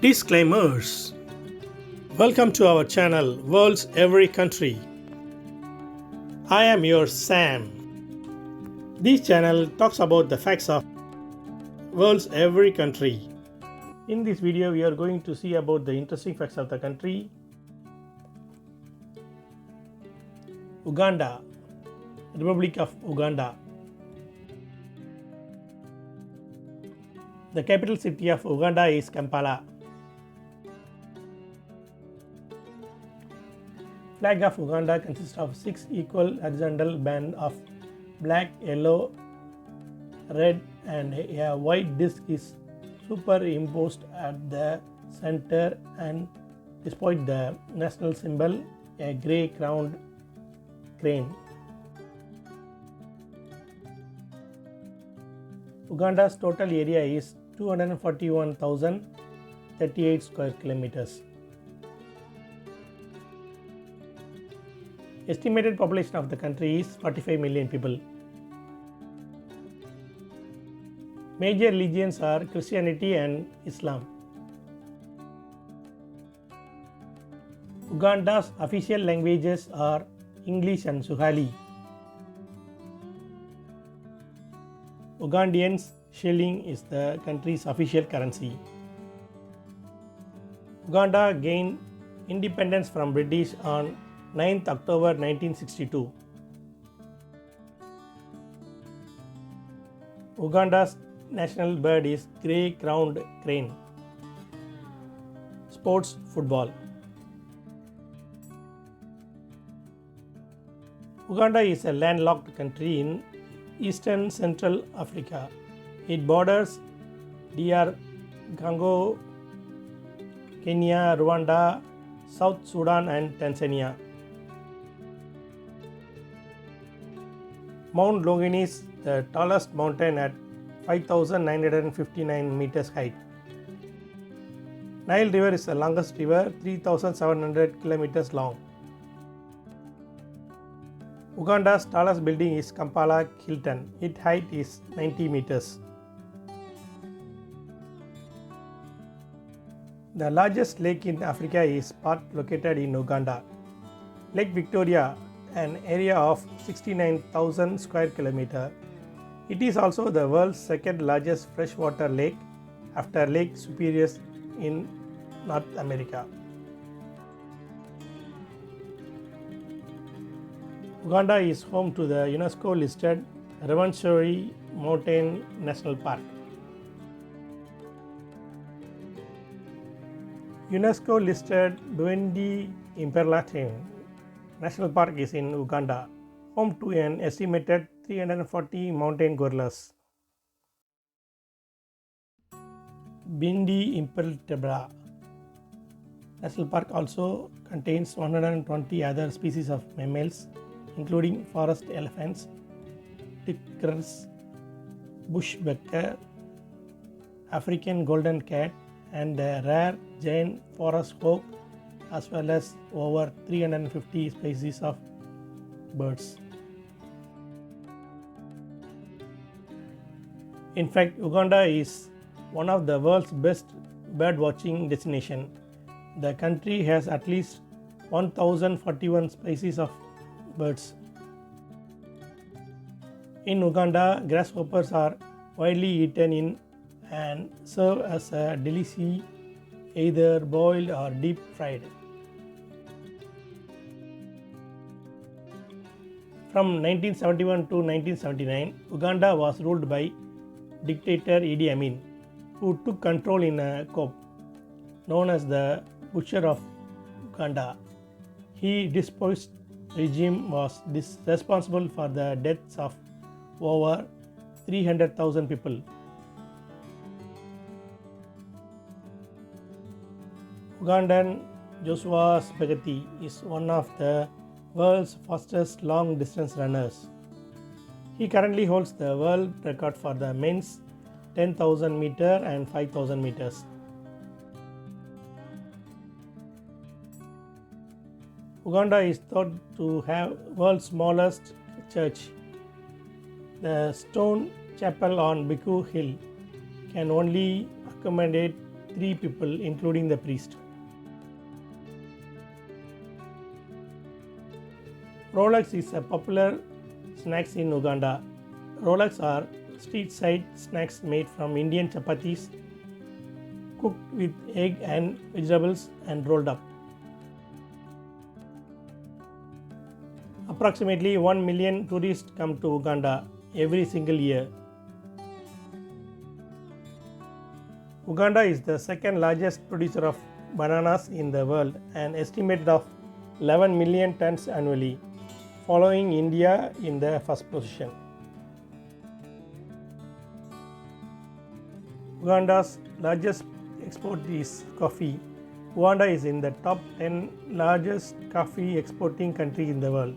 Disclaimers. Welcome to our channel, World's Every Country. I am your Sam. This channel talks about the facts of world's every country. In this video, we are going to see about the interesting facts of the country. Uganda, Republic of Uganda. The capital city of Uganda is Kampala. Flag of Uganda consists of 6 equal horizontal bands of black, yellow, red and a white disc is superimposed at the center, and despite the national symbol, a grey crowned crane. Uganda's total area is 241,038 square kilometers. Estimated population of the country is 45 million people. Major religions are Christianity and Islam. Uganda's official languages are English and Swahili. Ugandan's shilling is the country's official currency. Uganda gained independence from British on 9th October 1962. Uganda's national bird is grey crowned crane. Sports: football. Uganda is a landlocked country in eastern Central Africa. It borders DR Congo, Kenya, Rwanda, South Sudan and Tanzania. Mount Longini is the tallest mountain at 5,959 meters height. Nile River is the longest river, 3,700 kilometers long. Uganda's tallest building is Kampala Hilton. Its height is 90 meters. The largest lake in Africa is part located in Uganda. Lake Victoria, an area of 69,000 square kilometers. It is also the world's second largest freshwater lake after Lake Superior in North America. Uganda is home to the UNESCO listed Rwenzori Mountain National Park. UNESCO listed Bwindi Imperlatine National Park is in Uganda, home to an estimated 340 mountain gorillas. Bwindi Imperlatibra National Park also contains 120 other species of mammals, including forest elephants, tigers, bushbuck, African golden cat, and the rare giant forest hawk, as well as over 350 species of birds. In fact, Uganda is one of the world's best bird watching destinations. The country has at least 1,041 species of birds. In Uganda, grasshoppers are widely eaten in and serve as a delicacy, either boiled or deep fried. From 1971 to 1979, Uganda was ruled by dictator Idi Amin, who took control in a coup known as the Butcher of Uganda. His despoiled regime was responsible for the deaths of over 300,000 people. Ugandan Joshua Spaghetti is one of the world's fastest long distance runners. He currently holds the world record for the men's 10,000 meter and 5,000 meters. Uganda is thought to have world's smallest church. The stone chapel on Biku Hill can only accommodate 3 people, including the priest. Rolex is a popular snacks in Uganda. Rolex are street side snacks made from Indian chapatis, cooked with egg and vegetables and rolled up. Approximately 1 million tourists come to Uganda every single year. Uganda is the second largest producer of bananas in the world, an estimated of 11 million tons annually, following India in the first position. Uganda's largest export is coffee. Uganda is in the top 10 largest coffee exporting country in the world.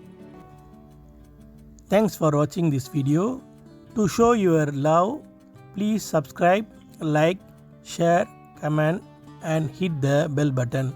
Thanks for watching this video. To show your love, please subscribe, like, share, comment and hit the bell button.